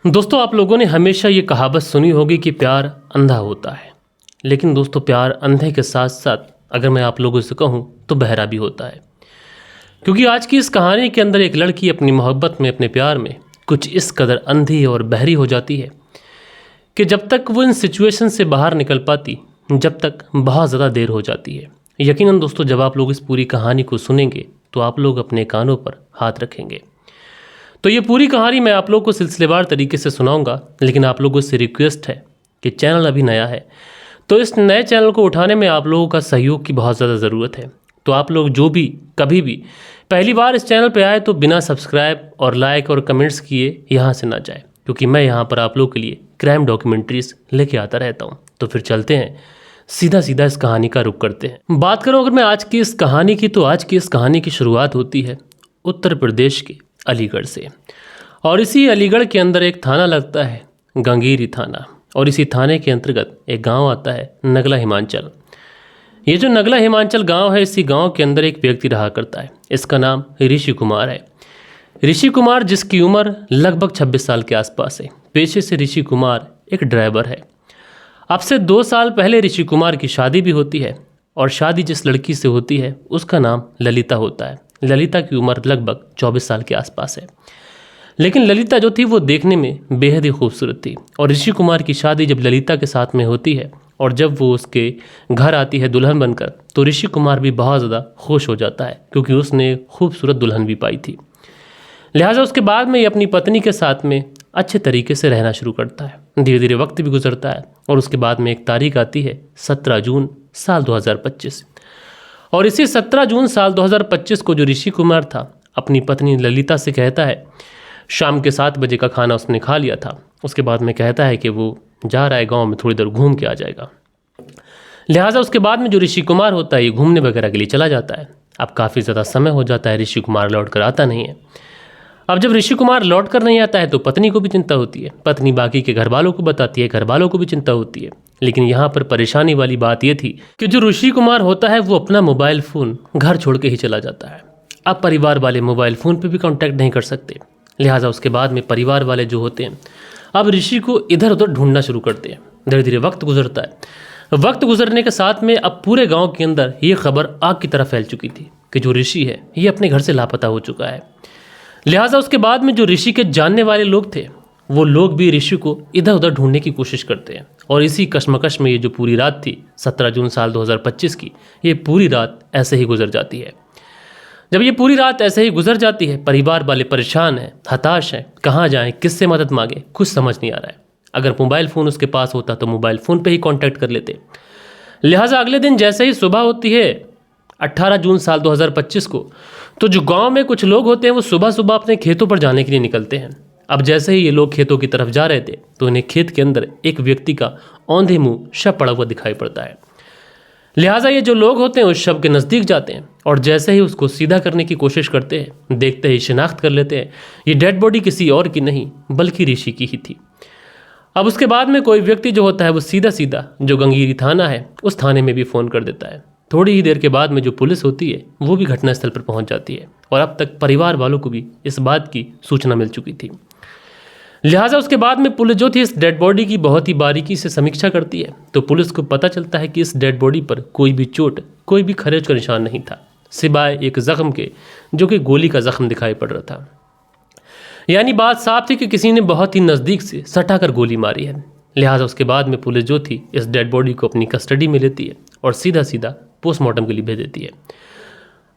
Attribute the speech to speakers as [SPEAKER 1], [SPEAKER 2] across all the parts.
[SPEAKER 1] दोस्तों, आप लोगों ने हमेशा ये कहावत सुनी होगी कि प्यार अंधा होता है। लेकिन दोस्तों, प्यार अंधे के साथ साथ अगर मैं आप लोगों से कहूँ तो बहरा भी होता है। क्योंकि आज की इस कहानी के अंदर एक लड़की अपनी मोहब्बत में, अपने प्यार में कुछ इस कदर अंधी और बहरी हो जाती है कि जब तक वो इन सिचुएशन से बाहर निकल पाती, जब तक बहुत ज़्यादा देर हो जाती है। यकीनन दोस्तों, जब आप लोग इस पूरी कहानी को सुनेंगे तो आप लोग अपने कानों पर हाथ रखेंगे। तो ये पूरी कहानी मैं आप लोगों को सिलसिलेवार तरीके से सुनाऊंगा, लेकिन आप लोगों से रिक्वेस्ट है कि चैनल अभी नया है तो इस नए चैनल को उठाने में आप लोगों का सहयोग की बहुत ज़्यादा ज़रूरत है। तो आप लोग जो भी कभी भी पहली बार इस चैनल पे आए तो बिना सब्सक्राइब और लाइक और कमेंट्स किए यहाँ से ना जाए, क्योंकि मैं यहाँ पर आप लोगों के लिए क्राइम डॉक्यूमेंट्रीज लेके आता रहता हूँ। तो फिर चलते हैं, सीधा सीधा इस कहानी का रुख करते हैं। बात करूँ अगर मैं आज की इस कहानी की, तो आज की इस कहानी की शुरुआत होती है उत्तर प्रदेश के अलीगढ़ से। और इसी अलीगढ़ के अंदर एक थाना लगता है, गंगीरी थाना। और इसी थाने के अंतर्गत एक गांव आता है, नगला हिमांचल। ये जो नगला हिमांचल गांव है, इसी गांव के अंदर एक व्यक्ति रहा करता है। इसका नाम ऋषि कुमार है। ऋषि कुमार, जिसकी उम्र लगभग 26 साल के आसपास है। पेशे से ऋषि कुमार एक ड्राइवर है। अब से 2 साल पहले ऋषि कुमार की शादी भी होती है। और शादी जिस लड़की से होती है उसका नाम ललिता होता है। ललिता की उम्र लगभग 24 साल के आसपास है। लेकिन ललिता जो थी वो देखने में बेहद ही खूबसूरत थी। और ऋषि कुमार की शादी जब ललिता के साथ में होती है और जब वो उसके घर आती है दुल्हन बनकर, तो ऋषि कुमार भी बहुत ज़्यादा खुश हो जाता है, क्योंकि उसने खूबसूरत दुल्हन भी पाई थी। लिहाजा उसके बाद में ये अपनी पत्नी के साथ में अच्छे तरीके से रहना शुरू करता है। धीरे धीरे वक्त भी गुजरता है और उसके बाद में एक तारीख आती है 17 जून साल 2025। और इसी 17 जून साल 2025 को जो ऋषि कुमार था अपनी पत्नी ललिता से कहता है, शाम के 7 बजे का खाना उसने खा लिया था। उसके बाद में कहता है कि वो जा रहा है गांव में, थोड़ी देर घूम के आ जाएगा। लिहाजा उसके बाद में जो ऋषि कुमार होता है ये घूमने वगैरह के लिए चला जाता है। अब काफ़ी ज़्यादा समय हो जाता है, ऋषि कुमार लौट कर आता नहीं है। अब जब ऋषि कुमार लौट कर नहीं आता है तो पत्नी को भी चिंता होती है। पत्नी बाकी के घर वालों को बताती है, घर वालों को भी चिंता होती है। लेकिन यहाँ पर परेशानी वाली बात यह थी कि जो ऋषि कुमार होता है वो अपना मोबाइल फ़ोन घर छोड़ के ही चला जाता है। अब परिवार वाले मोबाइल फ़ोन पे भी कांटेक्ट नहीं कर सकते। लिहाजा उसके बाद में परिवार वाले जो होते हैं अब ऋषि को इधर उधर ढूंढना शुरू करते हैं। धीरे धीरे वक्त गुजरता है। वक्त गुजरने के साथ में अब पूरे गाँव के अंदर ये खबर आग की तरह फैल चुकी थी कि जो ऋषि है ये अपने घर से लापता हो चुका है। लिहाजा उसके बाद में जो ऋषि के जानने वाले लोग थे वो लोग भी ऋषि को इधर उधर ढूंढने की कोशिश करते हैं। और इसी कश्मकश में ये जो पूरी रात थी 17 जून साल 2025 की, ये पूरी रात ऐसे ही गुजर जाती है। जब ये पूरी रात ऐसे ही गुजर जाती है, परिवार वाले परेशान हैं, हताश हैं, कहाँ जाएं, किससे मदद मांगे, कुछ समझ नहीं आ रहा है। अगर मोबाइल फ़ोन उसके पास होता तो मोबाइल फ़ोन पे ही कांटेक्ट कर लेते। लिहाजा अगले दिन जैसे ही सुबह होती है 18 जून साल 2025 को, तो जो गांव में कुछ लोग होते हैं वो सुबह सुबह अपने खेतों पर जाने के लिए निकलते हैं। अब जैसे ही ये लोग खेतों की तरफ जा रहे थे तो इन्हें खेत के अंदर एक व्यक्ति का औंधे मुंह शव पड़ा हुआ दिखाई पड़ता है। लिहाजा ये जो लोग होते हैं उस शव के नज़दीक जाते हैं और जैसे ही उसको सीधा करने की कोशिश करते हैं, देखते ही शिनाख्त कर लेते हैं ये डेड बॉडी किसी और की नहीं बल्कि ऋषि की ही थी। अब उसके बाद में कोई व्यक्ति जो होता है वो सीधा सीधा जो गंगीरी थाना है उस थाने में भी फ़ोन कर देता है। थोड़ी ही देर के बाद में जो पुलिस होती है वो भी घटनास्थल पर पहुंच जाती है और अब तक परिवार वालों को भी इस बात की सूचना मिल चुकी थी। लिहाजा उसके बाद में पुलिस जो थी इस डेड बॉडी की बहुत ही बारीकी से समीक्षा करती है। तो पुलिस को पता चलता है कि इस डेड बॉडी पर कोई भी चोट, कोई भी खरोंच का निशान नहीं था, सिवाय एक ज़ख्म के जो कि गोली का ज़ख्म दिखाई पड़ रहा था। यानी बात साफ थी कि किसी ने बहुत ही नज़दीक से सटा कर गोली मारी है। लिहाजा उसके बाद में पुलिस जो थी इस डेड बॉडी को अपनी कस्टडी में लेती है और सीधा सीधा पोस्टमार्टम के लिए भेज देती है।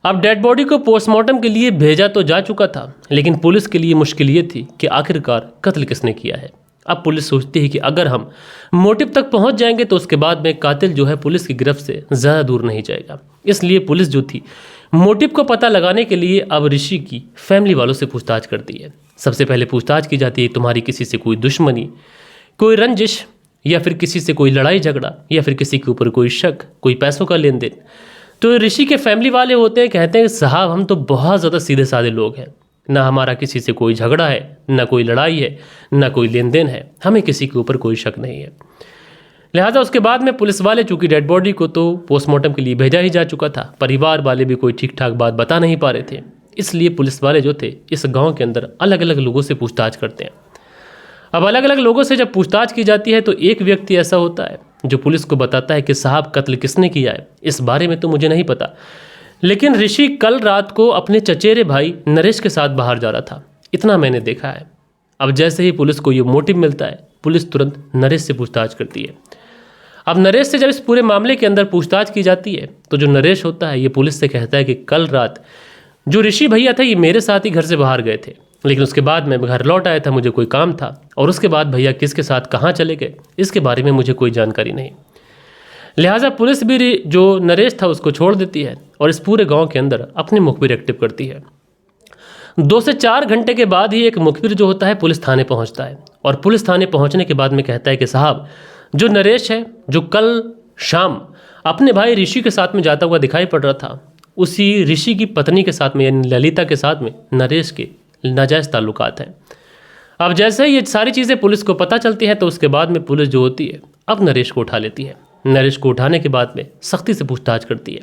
[SPEAKER 1] अब डेड बॉडी को पोस्टमार्टम के लिए भेजा तो जा चुका था, लेकिन पुलिस के लिए मुश्किल ये थी कि आखिरकार कत्ल किसने किया है। अब पुलिस सोचती है कि अगर हम मोटिव तक पहुंच जाएंगे तो उसके बाद में कातिल जो है पुलिस की गिरफ्त से ज़्यादा दूर नहीं जाएगा। इसलिए पुलिस जो थी मोटिव को पता लगाने के लिए अब ऋषि की फैमिली वालों से पूछताछ करती है। सबसे पहले पूछताछ की जाती है तुम्हारी किसी से कोई दुश्मनी, कोई रंजिश, या फिर किसी से कोई लड़ाई झगड़ा, या फिर किसी के ऊपर कोई शक, कोई पैसों का लेन देन। तो ऋषि के फैमिली वाले होते हैं, कहते हैं साहब हम तो बहुत ज़्यादा सीधे साधे लोग हैं, ना हमारा किसी से कोई झगड़ा है, ना कोई लड़ाई है, ना कोई लेन देन है, हमें किसी के ऊपर कोई शक नहीं है। लिहाजा उसके बाद में पुलिस वाले, चूंकि डेड बॉडी को तो पोस्टमार्टम के लिए भेजा ही जा चुका था, परिवार वाले भी कोई ठीक ठाक बात बता नहीं पा रहे थे, इसलिए पुलिस वाले जो थे इस गांव के अंदर अलग अलग लोगों से पूछताछ करते हैं। अब अलग अलग लोगों से जब पूछताछ की जाती है तो एक व्यक्ति ऐसा होता है जो पुलिस को बताता है कि साहब कत्ल किसने किया है इस बारे में तो मुझे नहीं पता, लेकिन ऋषि कल रात को अपने चचेरे भाई नरेश के साथ बाहर जा रहा था, इतना मैंने देखा है। अब जैसे ही पुलिस को ये मोटिव मिलता है पुलिस तुरंत नरेश से पूछताछ करती है। अब नरेश से जब इस पूरे मामले के अंदर पूछताछ की जाती है तो जो नरेश होता है ये पुलिस से कहता है कि कल रात जो ऋषि भैया थे ये मेरे साथ ही घर से बाहर गए थे, लेकिन उसके बाद मैं घर लौट आया था, मुझे कोई काम था, और उसके बाद भैया किसके साथ कहाँ चले गए इसके बारे में मुझे कोई जानकारी नहीं। लिहाजा पुलिस भी जो नरेश था उसको छोड़ देती है और इस पूरे गांव के अंदर अपनी मुखबिर एक्टिव करती है। 2 से 4 घंटे के बाद ही एक मुखबिर जो होता है पुलिस थाने पहुंचता है, और पुलिस थाने पहुंचने के बाद में कहता है कि साहब जो नरेश है जो कल शाम अपने भाई ऋषि के साथ में जाता हुआ दिखाई पड़ रहा था, उसी ऋषि की पत्नी के साथ में यानी ललिता के साथ में नरेश के नाजायज़ ताल्लुकात हैं। अब जैसे ही ये सारी चीज़ें पुलिस को पता चलती है तो उसके बाद में पुलिस जो होती है अब नरेश को उठा लेती है। नरेश को उठाने के बाद में सख्ती से पूछताछ करती है।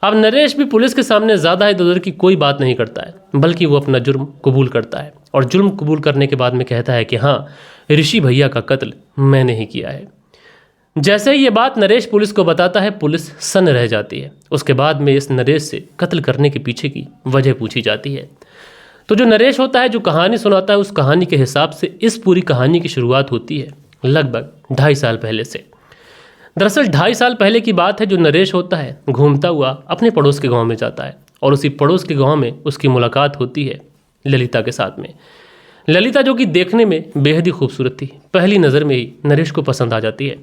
[SPEAKER 1] अब नरेश भी पुलिस के सामने ज़्यादा इधर उधर की कोई बात नहीं करता है, बल्कि वो अपना जुर्म कबूल करता है, और जुर्म कबूल करने के बाद में कहता है कि हाँ ऋषि भैया का कत्ल मैंने ही किया है। जैसे ही ये बात नरेश पुलिस को बताता है पुलिस सन्न रह जाती है। उसके बाद में इस नरेश से कत्ल करने के पीछे की वजह पूछी जाती है। तो जो नरेश होता है जो कहानी सुनाता है उस कहानी के हिसाब से इस पूरी कहानी की शुरुआत होती है लगभग 2.5 साल पहले से। दरअसल 2.5 साल पहले की बात है। जो नरेश होता है घूमता हुआ अपने पड़ोस के गांव में जाता है और उसी पड़ोस के गांव में उसकी मुलाकात होती है ललिता के साथ में। ललिता जो कि देखने में बेहद ही खूबसूरत थी, पहली नज़र में ही नरेश को पसंद आ जाती है।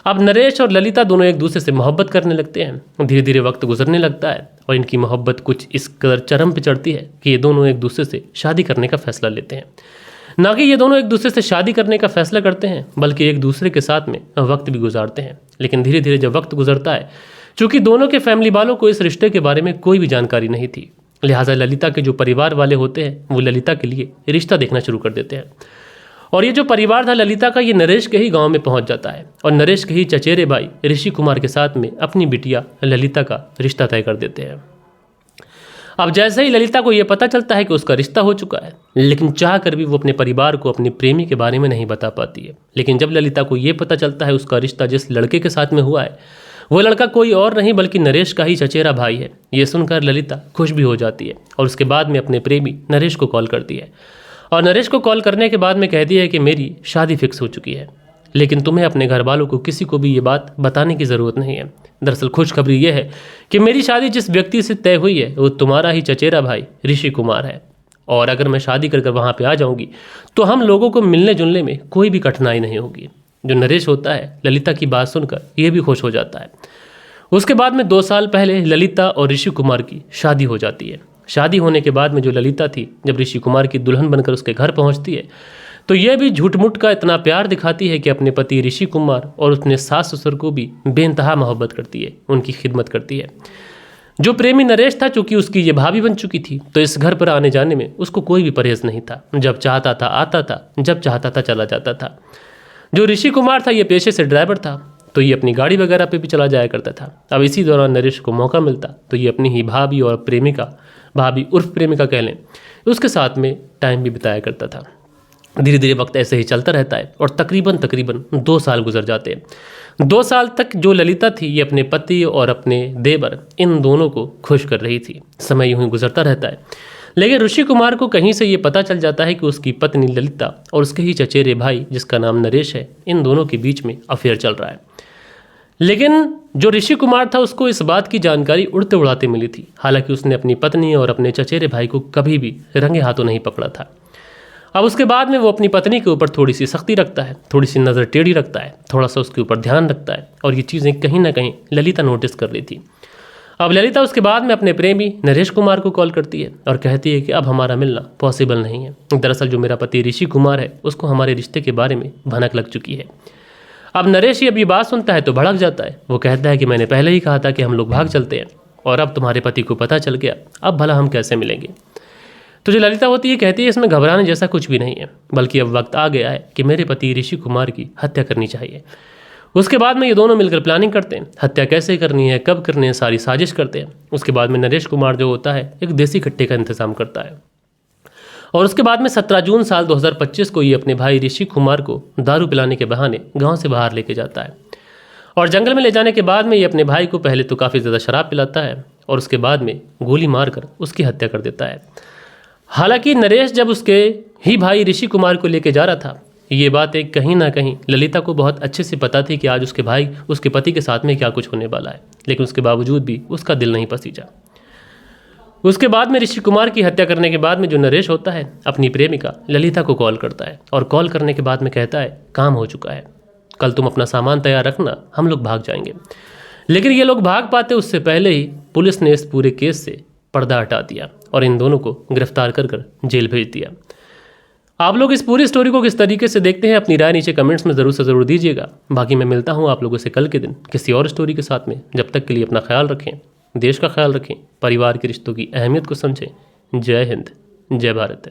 [SPEAKER 1] अब नरेश और ललिता दोनों एक दूसरे से मोहब्बत करने लगते हैं। धीरे धीरे वक्त गुजरने लगता है और इनकी मोहब्बत कुछ इस कदर चरम पे चढ़ती है कि ये दोनों एक दूसरे से शादी करने का फैसला लेते हैं। ना कि ये दोनों एक दूसरे से शादी करने का फैसला करते हैं, बल्कि एक दूसरे के साथ में वक्त भी गुजारते हैं। लेकिन धीरे धीरे जब वक्त गुजरता है, चूँकि दोनों के फैमिली वालों को इस रिश्ते के बारे में कोई भी जानकारी नहीं थी, लिहाजा ललिता के जो परिवार वाले होते हैं वो ललिता के लिए रिश्ता देखना शुरू कर देते हैं। और ये जो परिवार था ललिता का ये नरेश के ही गांव में पहुंच जाता है और नरेश के ही चचेरे भाई ऋषि कुमार के साथ में अपनी बिटिया ललिता का रिश्ता तय कर देते हैं। अब जैसे ही ललिता को ये पता चलता है कि उसका रिश्ता हो चुका है, लेकिन चाह कर भी वो अपने परिवार को अपने प्रेमी के बारे में नहीं बता पाती है। लेकिन जब ललिता को ये पता चलता है उसका रिश्ता जिस लड़के के साथ में हुआ है वो लड़का कोई और नहीं बल्कि नरेश का ही चचेरा भाई है, ये सुनकर ललिता खुश भी हो जाती है और उसके बाद में अपने प्रेमी नरेश को कॉल करती है। और नरेश को कॉल करने के बाद में कहती है कि मेरी शादी फिक्स हो चुकी है, लेकिन तुम्हें अपने घर वालों को किसी को भी ये बात बताने की ज़रूरत नहीं है। दरअसल खुशखबरी ये है कि मेरी शादी जिस व्यक्ति से तय हुई है वो तुम्हारा ही चचेरा भाई ऋषि कुमार है, और अगर मैं शादी कर वहाँ पे आ जाऊँगी तो हम लोगों को मिलने जुलने में कोई भी कठिनाई नहीं होगी। जो नरेश होता है ललिता की बात सुनकर ये भी खुश हो जाता है। उसके बाद में 2 साल पहले ललिता और ऋषि कुमार की शादी हो जाती है। शादी होने के बाद में जो ललिता थी जब ऋषि कुमार की दुल्हन बनकर उसके घर पहुंचती है तो यह भी झूठ-मूठ का इतना प्यार दिखाती है कि अपने पति ऋषि कुमार और अपने सास ससुर को भी बेइंतहा मोहब्बत करती है, उनकी खिदमत करती है। जो प्रेमी नरेश था चूँकि उसकी ये भाभी बन चुकी थी तो इस घर पर आने जाने में उसको कोई भी परहेज नहीं था। जब चाहता था आता था, जब चाहता था चला जाता था। जो ऋषि कुमार था ये पेशे से ड्राइवर था तो ये अपनी गाड़ी वगैरह पे भी चला जाया करता था। अब इसी दौरान नरेश को मौका मिलता तो ये अपनी ही भाभी और प्रेमिका, भाभी उर्फ प्रेमिका कह लें, उसके साथ में टाइम भी बिताया करता था। धीरे धीरे वक्त ऐसे ही चलता रहता है और तकरीबन 2 साल गुजर जाते हैं। 2 साल तक जो ललिता थी ये अपने पति और अपने देवर इन दोनों को खुश कर रही थी। समय यूं ही गुजरता रहता है, लेकिन ऋषि कुमार को कहीं से ये पता चल जाता है कि उसकी पत्नी ललिता और उसके ही चचेरे भाई जिसका नाम नरेश है, इन दोनों के बीच में अफेयर चल रहा है। लेकिन जो ऋषि कुमार था उसको इस बात की जानकारी उड़ते उड़ाते मिली थी। हालांकि उसने अपनी पत्नी और अपने चचेरे भाई को कभी भी रंगे हाथों नहीं पकड़ा था। अब उसके बाद में वो अपनी पत्नी के ऊपर थोड़ी सी सख्ती रखता है, थोड़ी सी नज़र टेढ़ी रखता है, थोड़ा सा उसके ऊपर ध्यान रखता है, और ये चीज़ें कहीं ना कहीं ललिता नोटिस कर रही थी। अब ललिता उसके बाद में अपने प्रेमी नरेश कुमार को कॉल करती है और कहती है कि अब हमारा मिलना पॉसिबल नहीं है। दरअसल जो मेरा पति ऋषि कुमार है उसको हमारे रिश्ते के बारे में भनक लग चुकी है। अब नरेश ये बात सुनता है तो भड़क जाता है। वो कहता है कि मैंने पहले ही कहा था कि हम लोग भाग चलते हैं और अब तुम्हारे पति को पता चल गया, अब भला हम कैसे मिलेंगे। तो जो ललिता होती है कहती है इसमें घबराने जैसा कुछ भी नहीं है, बल्कि अब वक्त आ गया है कि मेरे पति ऋषि कुमार की हत्या करनी चाहिए। उसके बाद में ये दोनों मिलकर प्लानिंग करते हैं, हत्या कैसे करनी है, कब करनी है, सारी साजिश करते हैं। उसके बाद में नरेश कुमार जो होता है एक देसी कट्टे का इंतजाम करता है। और उसके बाद में 17 जून साल 2025 को ये अपने भाई ऋषि कुमार को दारू पिलाने के बहाने गांव से बाहर लेके जाता है और जंगल में ले जाने के बाद में ये अपने भाई को पहले तो काफ़ी ज़्यादा शराब पिलाता है और उसके बाद में गोली मारकर उसकी हत्या कर देता है। हालांकि नरेश जब उसके ही भाई ऋषि कुमार को लेके जा रहा था, ये बात एक कहीं ना कहीं ललिता को बहुत अच्छे से पता थी कि आज उसके भाई उसके पति के साथ में क्या कुछ होने वाला है, लेकिन उसके बावजूद भी उसका दिल नहीं पसीजा। उसके बाद में ऋषि कुमार की हत्या करने के बाद में जो नरेश होता है अपनी प्रेमिका ललिता को कॉल करता है और कॉल करने के बाद में कहता है काम हो चुका है, कल तुम अपना सामान तैयार रखना, हम लोग भाग जाएंगे। लेकिन ये लोग भाग पाते उससे पहले ही पुलिस ने इस पूरे केस से पर्दा हटा दिया और इन दोनों को गिरफ्तार कर जेल भेज दिया। आप लोग इस पूरी स्टोरी को किस तरीके से देखते हैं, अपनी राय नीचे कमेंट्स में ज़रूर से ज़रूर दीजिएगा। बाकी मैं मिलता हूँ आप लोगों से कल के दिन किसी और स्टोरी के साथ में। जब तक के लिए अपना ख्याल रखें, देश का ख्याल रखें, परिवार के रिश्तों की अहमियत को समझें। जय हिंद, जय भारत।